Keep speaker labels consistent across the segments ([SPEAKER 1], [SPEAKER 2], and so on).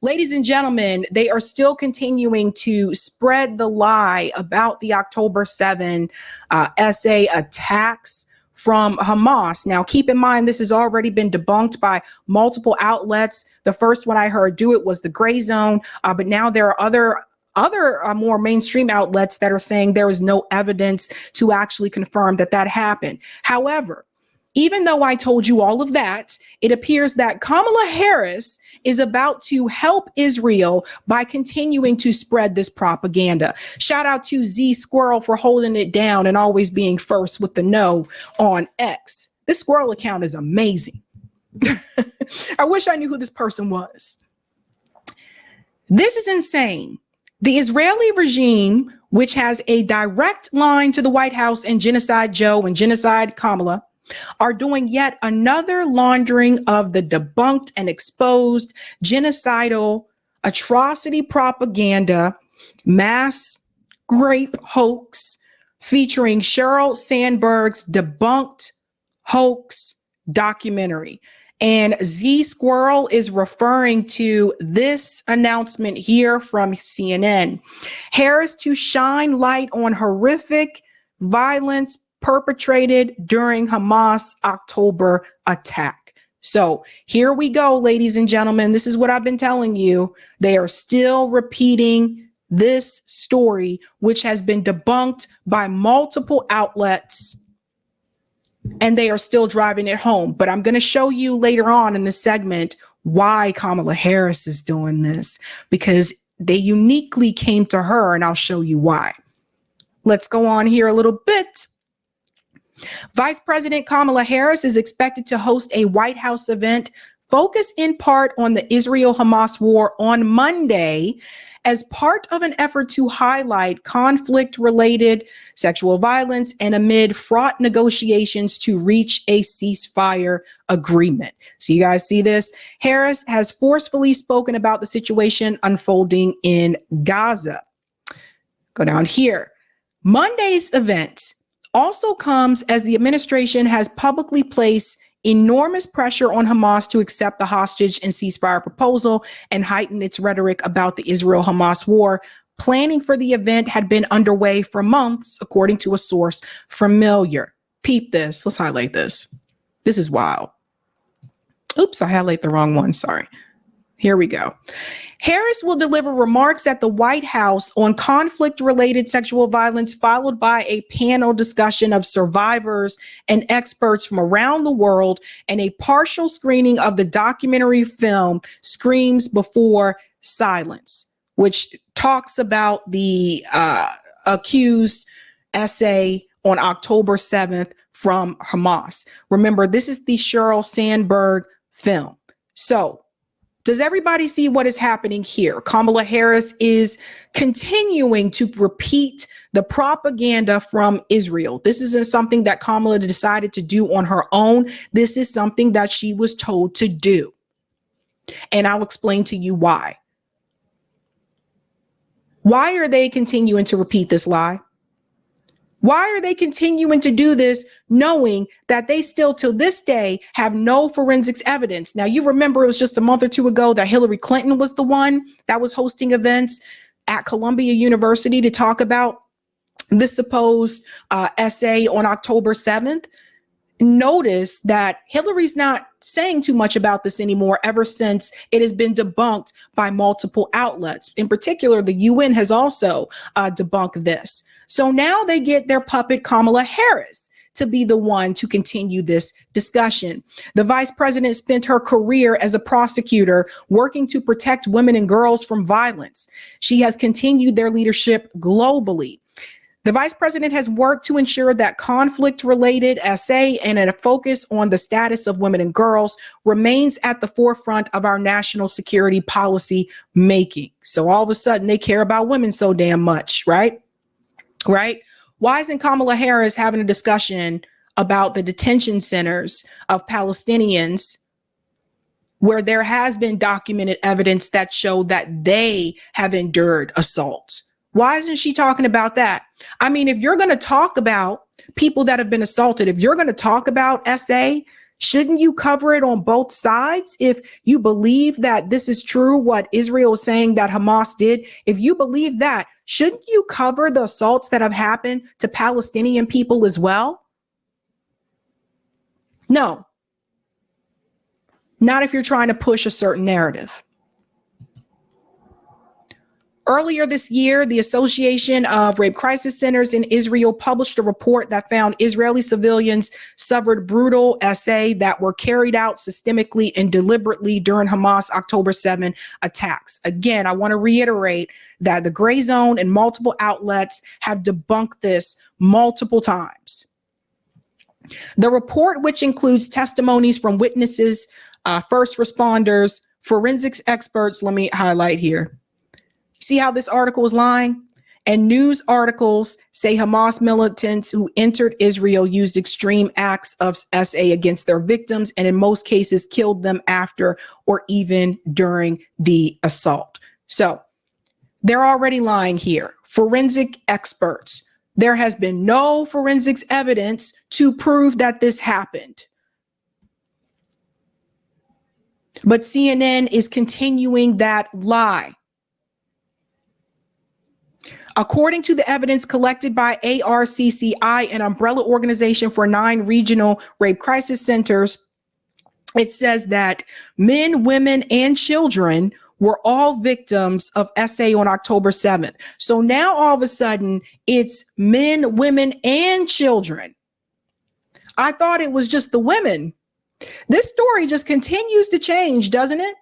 [SPEAKER 1] Ladies and gentlemen, they are still continuing to spread the lie about the October 7 SA attacks from Hamas. Now, keep in mind, this has already been debunked by multiple outlets. The first one I heard do it was the Gray Zone, but now there are other more mainstream outlets that are saying there is no evidence to actually confirm that that happened. However, even though I told you all of that, it appears that Kamala Harris is about to help Israel by continuing to spread this propaganda. Shout out to Z Squirrel for holding it down and always being first with the no on X. This Squirrel account is amazing. I wish I knew who this person was. This is insane. The Israeli regime, which has a direct line to the White House and Genocide Joe and Genocide Kamala, are doing yet another laundering of the debunked and exposed genocidal atrocity propaganda mass grape hoax featuring Sheryl Sandberg's debunked hoax documentary. And Z Squirrel is referring to this announcement here from CNN. Harris to shine light on horrific violence perpetrated during Hamas October attack. So here we go, ladies and gentlemen. This is what I've been telling you. They are still repeating this story, which has been debunked by multiple outlets, and they are still driving it home. But I'm going to show you later on in the segment why Kamala Harris is doing this, because they uniquely came to her, and I'll show you why. Let's go on here a little bit. Vice President Kamala Harris is expected to host a White House event focused in part on the Israel-Hamas war on Monday as part of an effort to highlight conflict-related sexual violence and amid fraught negotiations to reach a ceasefire agreement. So you guys see this? Harris has forcefully spoken about the situation unfolding in Gaza. Go down here. Monday's event also comes as the administration has publicly placed enormous pressure on Hamas to accept the hostage and ceasefire proposal and heighten its rhetoric about the Israel-Hamas war. Planning for the event had been underway for months, according to a source familiar. Peep this. Let's highlight this. This is wild. Oops, I highlighted the wrong one. Sorry. Here we go. Harris will deliver remarks at the White House on conflict-related sexual violence, followed by a panel discussion of survivors and experts from around the world and a partial screening of the documentary film Screams Before Silence, which talks about the accused essay on October 7th from Hamas. Remember, this is the Sheryl Sandberg film. So, does everybody see what is happening here? Kamala Harris is continuing to repeat the propaganda from Israel. This isn't something that Kamala decided to do on her own. This is something that she was told to do. And I'll explain to you why. Why are they continuing to repeat this lie? Why are they continuing to do this, knowing that they still, till this day, have no forensics evidence? Now, you remember it was just a month or two ago that Hillary Clinton was the one that was hosting events at Columbia University to talk about this supposed essay on October 7th. Notice that Hillary's not saying too much about this anymore ever since it has been debunked by multiple outlets. In particular, the UN has also debunked this. So now they get their puppet Kamala Harris to be the one to continue this discussion. The vice president spent her career as a prosecutor working to protect women and girls from violence. She has continued their leadership globally. The vice president has worked to ensure that conflict-related essay and a focus on the status of women and girls remains at the forefront of our national security policy making. So all of a sudden they care about women so damn much, right? Right? Why isn't Kamala Harris having a discussion about the detention centers of Palestinians where there has been documented evidence that show that they have endured assault? Why isn't she talking about that? I mean, if you're going to talk about people that have been assaulted, if you're going to talk about SA, Shouldn't you cover it on both sides? If you believe that this is true, what Israel is saying that Hamas did, if you believe that, shouldn't you cover the assaults that have happened to Palestinian people as well? No, not if you're trying to push a certain narrative. Earlier this year, the Association of Rape Crisis Centers in Israel published a report that found Israeli civilians suffered brutal SA that were carried out systemically and deliberately during Hamas October 7 attacks. Again, I want to reiterate that the Gray Zone and multiple outlets have debunked this multiple times. The report, which includes testimonies from witnesses, first responders, forensics experts, let me highlight here. See how this article is lying? And news articles say Hamas militants who entered Israel used extreme acts of SA against their victims and in most cases killed them after or even during the assault. So they're already lying here. Forensic experts. There has been no forensics evidence to prove that this happened. But CNN is continuing that lie. According to the evidence collected by ARCCI, an umbrella organization for 9 regional rape crisis centers, it says that men, women, and children were all victims of SA on October 7th. So now all of a sudden it's men, women, and children. I thought it was just the women. This story just continues to change, doesn't it?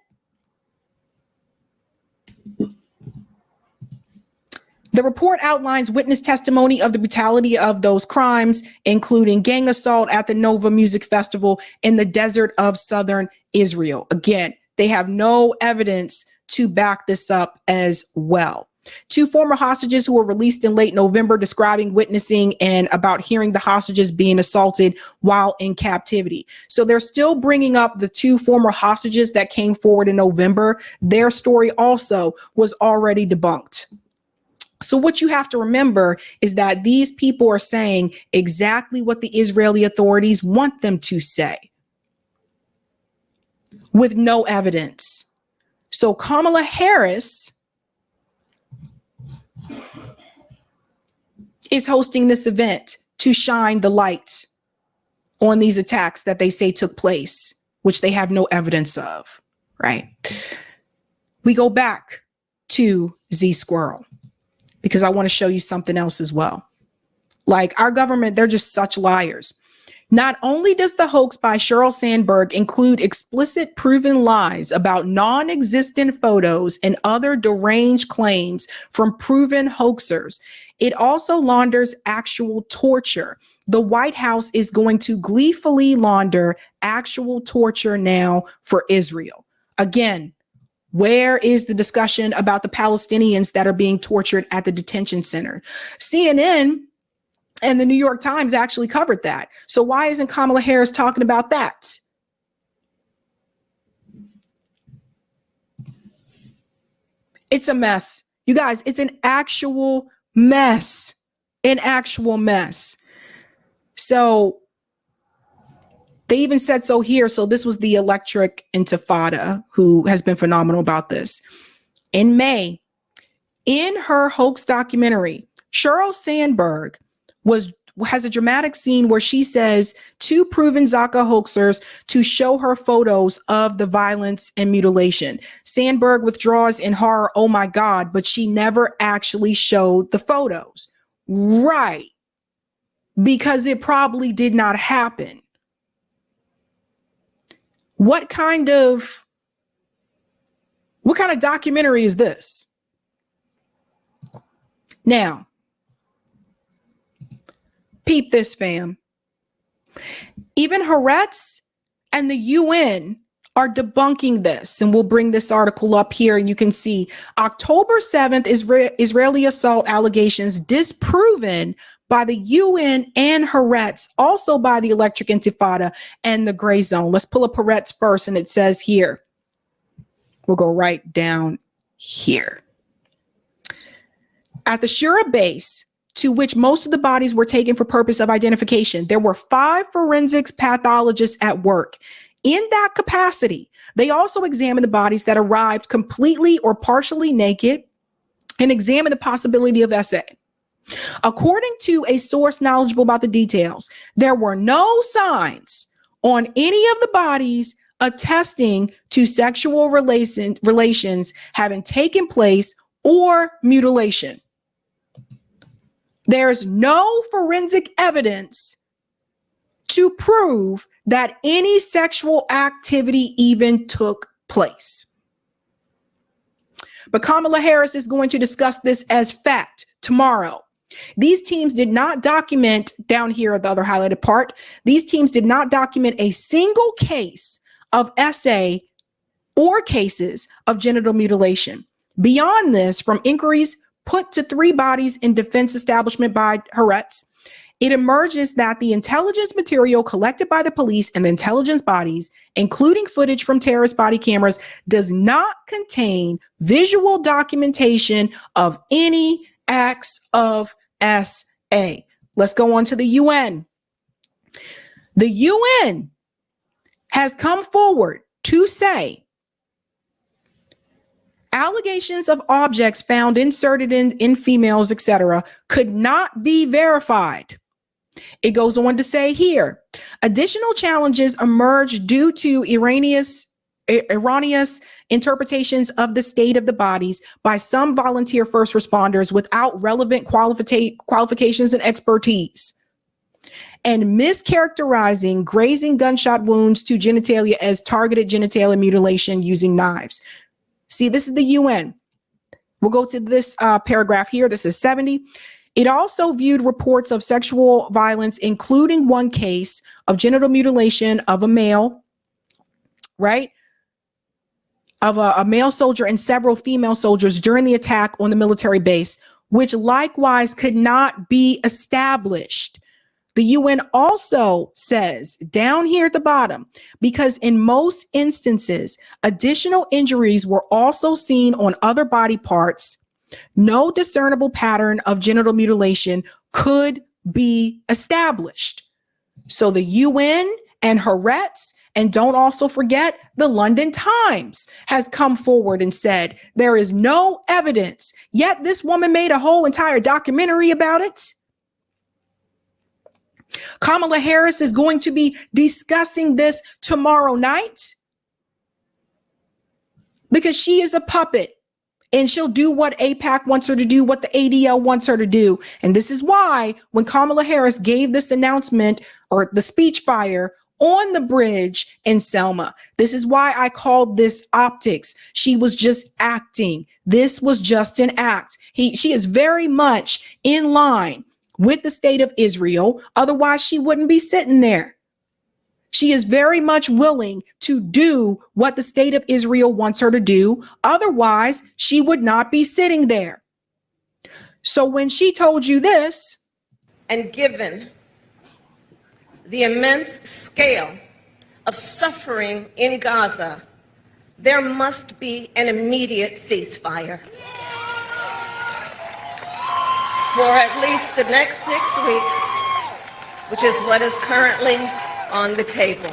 [SPEAKER 1] The report outlines witness testimony of the brutality of those crimes, including gang assault at the Nova Music Festival in the desert of southern Israel. Again, they have no evidence to back this up as well. 2 former hostages who were released in late November describing witnessing and about hearing the hostages being assaulted while in captivity. So they're still bringing up the 2 former hostages that came forward in November. Their story also was already debunked. So what you have to remember is that these people are saying exactly what the Israeli authorities want them to say with no evidence. So Kamala Harris is hosting this event to shine the light on these attacks that they say took place, which they have no evidence of, right? We go back to Z Squirrel, because I want to show you something else as well. Like our government, they're just such liars. Not only does the hoax by Sheryl Sandberg include explicit proven lies about non-existent photos and other deranged claims from proven hoaxers, it also launders actual torture. The White House is going to gleefully launder actual torture now for Israel. Again, where is the discussion about the Palestinians that are being tortured at the detention center? CNN and the New York Times actually covered that. So why isn't Kamala Harris talking about that? It's a mess. You guys, it's an actual mess. An actual mess. So they even said so here. So this was the Electric Intifada, who has been phenomenal about this. In May, in her hoax documentary, Sheryl Sandberg has a dramatic scene where she says 2 proven Zaka hoaxers to show her photos of the violence and mutilation. Sandberg withdraws in horror, oh my God, but she never actually showed the photos. Right. Because it probably did not happen. What kind of documentary is this? Now, peep this, fam. Even Haaretz and the UN are debunking this. And we'll bring this article up here and you can see October 7th, Israeli assault allegations disproven by the UN and Haaretz, also by the Electric Intifada and the Gray Zone. Let's pull up Haaretz first, and it says here, we'll go right down here. At the Shura base, to which most of the bodies were taken for purpose of identification. There were 5 forensics pathologists at work. In that capacity, they also examined the bodies that arrived completely or partially naked and examined the possibility of SA. According to a source knowledgeable about the details, there were no signs on any of the bodies attesting to sexual relations having taken place or mutilation. There's no forensic evidence to prove that any sexual activity even took place. But Kamala Harris is going to discuss this as fact tomorrow. These teams did not document, down here, the other highlighted part, these teams did not document a single case of SA or cases of genital mutilation. Beyond this, from inquiries put to 3 bodies in defense establishment by Haaretz, it emerges that the intelligence material collected by the police and the intelligence bodies, including footage from terrorist body cameras, does not contain visual documentation of any acts of SA. Let's go on to the UN. The UN has come forward to say allegations of objects found inserted in females, etc., could not be verified. It goes on to say here, additional challenges emerged due to erroneous interpretations of the state of the bodies by some volunteer first responders without relevant qualifications and expertise, and mischaracterizing grazing gunshot wounds to genitalia as targeted genitalia mutilation using knives. See, this is the UN. We'll go to this paragraph here. This is 70. It also viewed reports of sexual violence, including one case of genital mutilation of a male, right? Of a male soldier and several female soldiers during the attack on the military base, which likewise could not be established. The UN also says down here at the bottom, because in most instances, additional injuries were also seen on other body parts, no discernible pattern of genital mutilation could be established. So the UN and Haaretz, and don't also forget the London Times, has come forward and said there is no evidence, yet this woman made a whole entire documentary about it. Kamala Harris is going to be discussing this tomorrow night because she is a puppet. And she'll do what AIPAC wants her to do, what the ADL wants her to do. And this is why when Kamala Harris gave this announcement or the speech fire on the bridge in Selma, this is why I called this optics. She was just acting. This was just an act. She is very much in line with the state of Israel. Otherwise, she wouldn't be sitting there. She is very much willing to do what the state of Israel wants her to do. Otherwise, she would not be sitting there. So when she told you this,
[SPEAKER 2] and given the immense scale of suffering in Gaza, there must be an immediate ceasefire. For at least the next 6 weeks, which is what is currently on the table.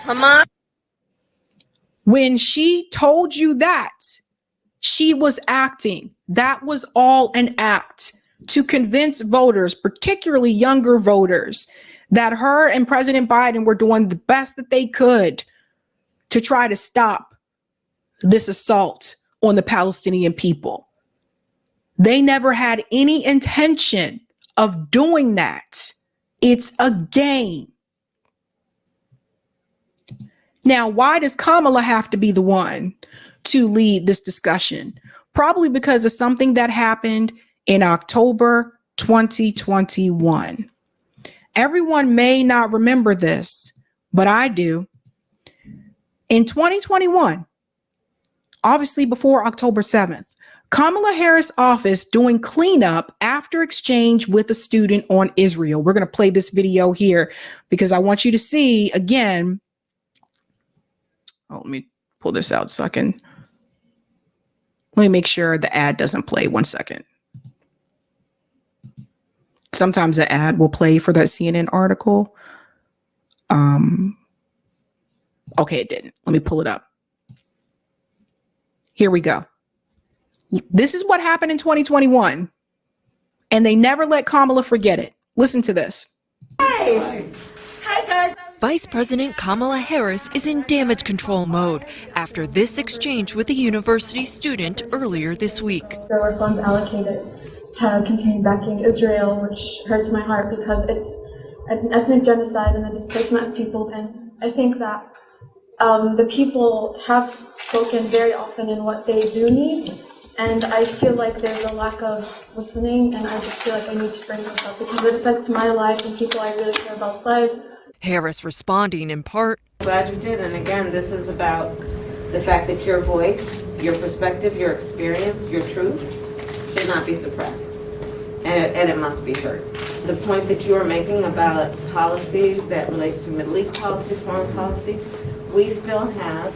[SPEAKER 2] Hamas.
[SPEAKER 1] When she told you that, she was acting. That was all an act to convince voters, particularly younger voters, that her and President Biden were doing the best that they could to try to stop this assault on the Palestinian people. They never had any intention of doing that. It's a game. Now, why does Kamala have to be the one to lead this discussion? Probably because of something that happened in October 2021. Everyone may not remember this, but I do. In 2021, obviously before October 7th, Kamala Harris' office doing cleanup after exchange with a student on Israel. We're going to play this video here because I want you to see again. Oh, let me pull this out so I can. Let me make sure the ad doesn't play. 1 second. Sometimes an ad will play for that CNN article. Okay, it didn't. Let me pull it up. Here we go. This is what happened in 2021, and they never let Kamala forget it. Listen to this.
[SPEAKER 3] Hey. Hi, guys.
[SPEAKER 4] Vice President Kamala Harris is in damage control mode after this exchange with a university student earlier this week.
[SPEAKER 3] There were funds allocated to continue backing Israel, which hurts my heart because it's an ethnic genocide and a displacement of people. And I think that the people have spoken very often in what they do need. And I feel like there's a lack of listening, and I just feel like I need to bring this up because it affects my life and people I really care about's lives.
[SPEAKER 4] Harris responding in part,
[SPEAKER 2] Glad you did, and again, this is about the fact that your voice, your perspective, your experience, your truth should not be suppressed, and it must be heard. The point that you are making about policy that relates to Middle East policy, foreign policy, we still have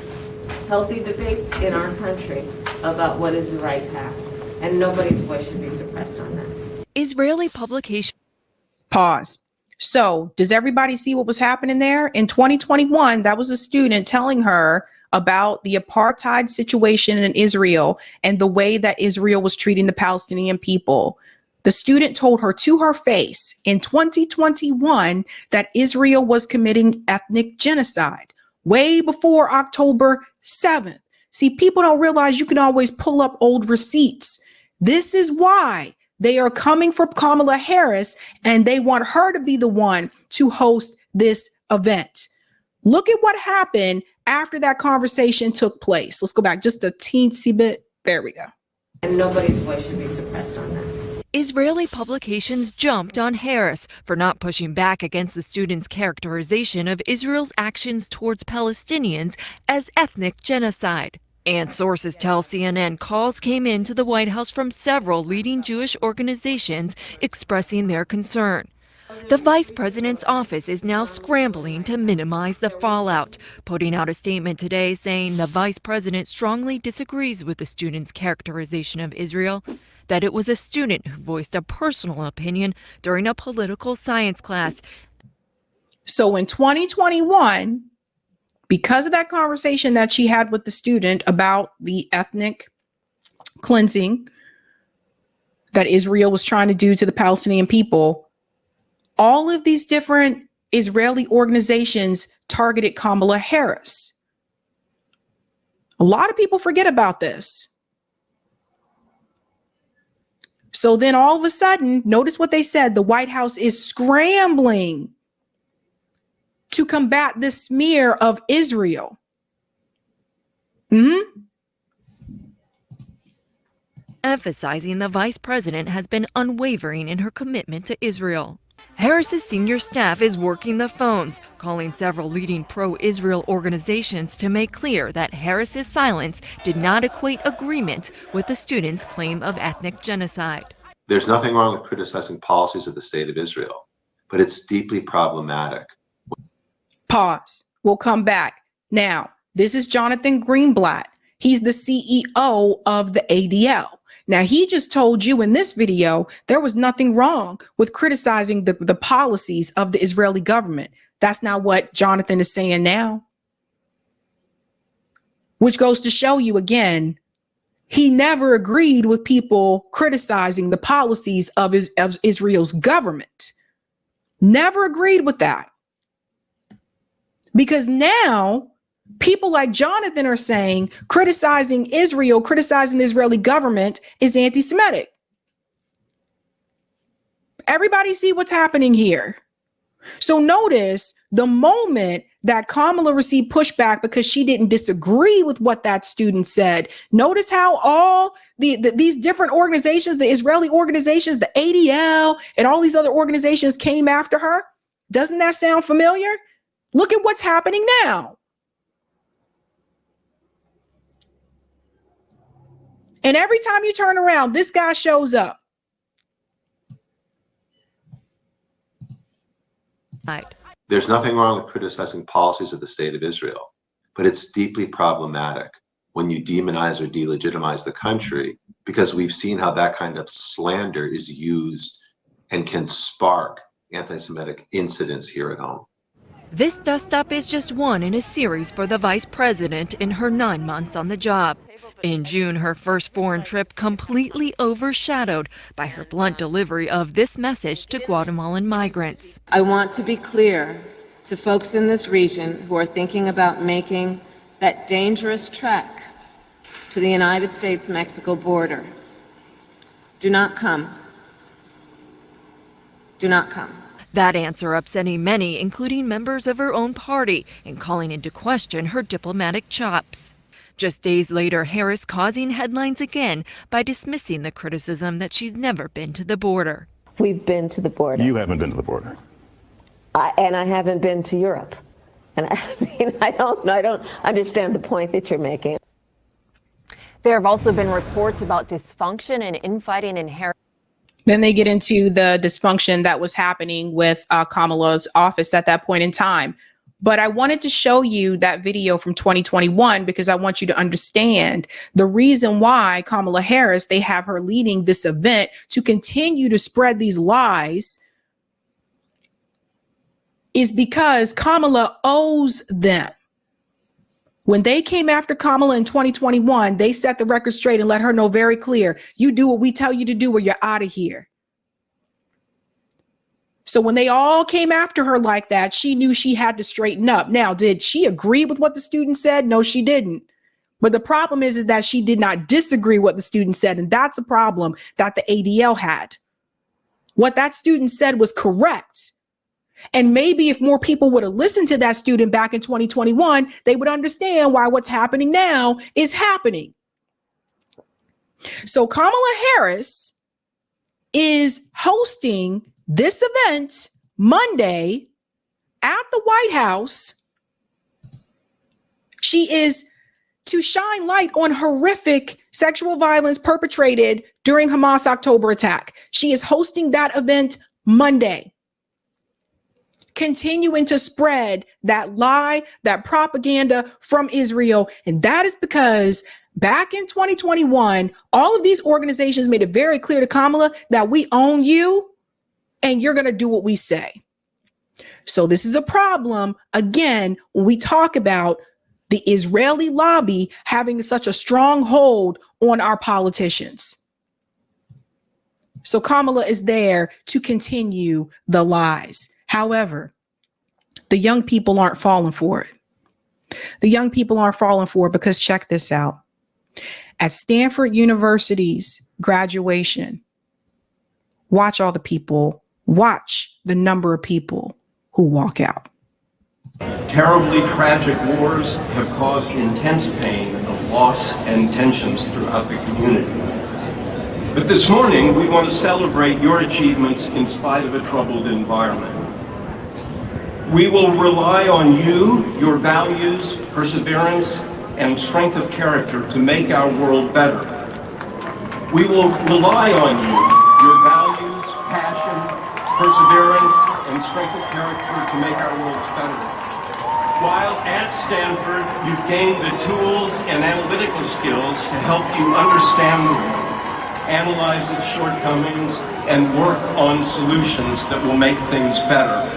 [SPEAKER 2] healthy debates in our country about what is the right path, and nobody's voice should be suppressed on that.
[SPEAKER 4] Israeli publication.
[SPEAKER 1] Pause. So does everybody see what was happening there? In 2021, that was a student telling her about the apartheid situation in Israel and the way that Israel was treating the Palestinian people. The student told her to her face in 2021 that Israel was committing ethnic genocide way before October 7th. See, people don't realize you can always pull up old receipts. This is why they are coming for Kamala Harris, and they want her to be the one to host this event. Look at what happened after that conversation took place. Let's go back just a teensy bit. There we go.
[SPEAKER 2] And nobody's voice should be suppressed on that.
[SPEAKER 4] Israeli publications jumped on Harris for not pushing back against the student's characterization of Israel's actions towards Palestinians as ethnic genocide. And sources tell CNN calls came into the White House from several leading Jewish organizations expressing their concern. The vice president's office is now scrambling to minimize the fallout, putting out a statement today saying the vice president strongly disagrees with the student's characterization of Israel, that it was a student who voiced a personal opinion during a political science class.
[SPEAKER 1] So in 2021, because of that conversation that she had with the student about the ethnic cleansing that Israel was trying to do to the Palestinian people, all of these different Israeli organizations targeted Kamala Harris. A lot of people forget about this. So then all of a sudden, notice what they said, the White House is scrambling to combat this smear of Israel.
[SPEAKER 4] Emphasizing the vice president has been unwavering in her commitment to Israel. Harris's senior staff is working the phones, calling several leading pro-Israel organizations to make clear that Harris's silence did not equate agreement with the student's claim of ethnic genocide.
[SPEAKER 5] There's nothing wrong with criticizing policies of the state of Israel, but it's deeply problematic.
[SPEAKER 1] Pause. We'll come back. Now, this is Jonathan Greenblatt. He's the CEO of the ADL. Now, he just told you in this video, there was nothing wrong with criticizing the policies of the Israeli government. That's not what Jonathan is saying now. Which goes to show you again, he never agreed with people criticizing the policies of Israel's government. Never agreed with that. Because now people like Jonathan are saying criticizing Israel, criticizing the Israeli government is anti-Semitic. Everybody see what's happening here. So notice the moment that Kamala received pushback because she didn't disagree with what that student said. Notice how all these different organizations, the Israeli organizations, the ADL, and all these other organizations came after her. Doesn't that sound familiar? Look at what's happening now. And every time you turn around, this guy shows up.
[SPEAKER 5] There's nothing wrong with criticizing policies of the state of Israel, but it's deeply problematic when you demonize or delegitimize the country, because we've seen how that kind of slander is used and can spark anti-Semitic incidents here at home.
[SPEAKER 4] This dust-up is just one in a series for the vice president in her 9 months on the job. In June, her first foreign trip completely overshadowed by her blunt delivery of this message to Guatemalan migrants.
[SPEAKER 2] I want to be clear to folks in this region who are thinking about making that dangerous trek to the United States-Mexico border. Do not come. Do not come.
[SPEAKER 4] That answer upsetting many, including members of her own party, and calling into question her diplomatic chops. Just days later, Harris causing headlines again by dismissing the criticism that she's never been to the border.
[SPEAKER 6] We've been to the border.
[SPEAKER 7] You haven't been to the border.
[SPEAKER 6] And I haven't been to Europe. And I don't understand the point that you're making.
[SPEAKER 8] There have also been reports about dysfunction and infighting in Harris.
[SPEAKER 1] Then they get into the dysfunction that was happening with Kamala's office at that point in time. But I wanted to show you that video from 2021 because I want you to understand the reason why Kamala Harris, they have her leading this event to continue to spread these lies is because Kamala owes them. When they came after Kamala in 2021, they set the record straight and let her know very clear, you do what we tell you to do or you're out of here. So when they all came after her like that, she knew she had to straighten up. Now, did she agree with what the student said? No, she didn't. But the problem is that she did not disagree with what the student said. And that's a problem that the ADL had. What that student said was correct. And maybe if more people would have listened to that student back in 2021, they would understand why what's happening now is happening. So Kamala Harris is hosting this event Monday at the White House. She is to shine light on horrific sexual violence perpetrated during Hamas October attack. She is hosting that event Monday, continuing to spread that lie, that propaganda from Israel. And that is because back in 2021, all of these organizations made it very clear to Kamala that we own you and you're going to do what we say. So this is a problem, again, when we talk about the Israeli lobby having such a strong hold on our politicians. So Kamala is there to continue the lies. However, the young people aren't falling for it. The young people aren't falling for it because check this out. At Stanford University's graduation, watch all the people, watch the number of people who walk out.
[SPEAKER 9] Terribly tragic wars have caused intense pain of loss and tensions throughout the community. But this morning, we want to celebrate your achievements in spite of a troubled environment. We will rely on you, your values, perseverance, and strength of character to make our world better. We will rely on you, your values, passion, perseverance, and strength of character to make our worlds better. While at Stanford, you've gained the tools and analytical skills to help you understand the world, analyze its shortcomings, and work on solutions that will make things better.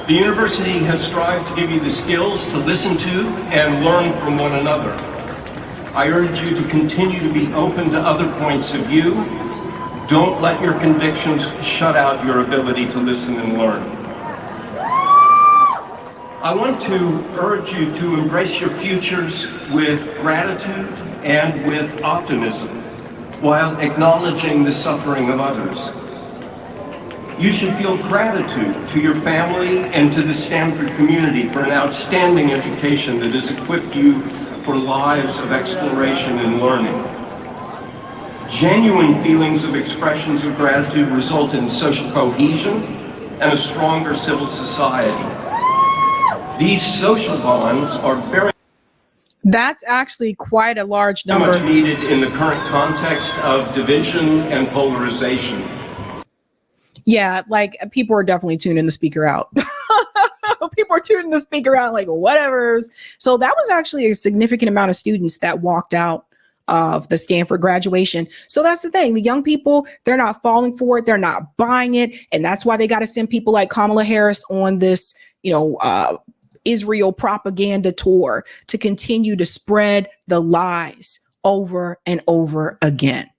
[SPEAKER 9] The university has strived to give you the skills to listen to and learn from one another. I urge you to continue to be open to other points of view. Don't let your convictions shut out your ability to listen and learn. I want to urge you to embrace your futures with gratitude and with optimism, while acknowledging the suffering of others. You should feel gratitude to your family and to the Stanford community for an outstanding education that has equipped you for lives of exploration and learning. Genuine feelings of expressions of gratitude result in social cohesion and a stronger civil society. These social bonds are very
[SPEAKER 1] That's actually quite a large number.
[SPEAKER 9] much needed in the current context of division and polarization.
[SPEAKER 1] Yeah, like people are definitely tuning the speaker out. People are tuning the speaker out like whatever. So that was actually a significant amount of students that walked out of the Stanford graduation. So that's the thing. The young people, they're not falling for it. They're not buying it. And that's why they got to send people like Kamala Harris on this, Israel propaganda tour to continue to spread the lies over and over again.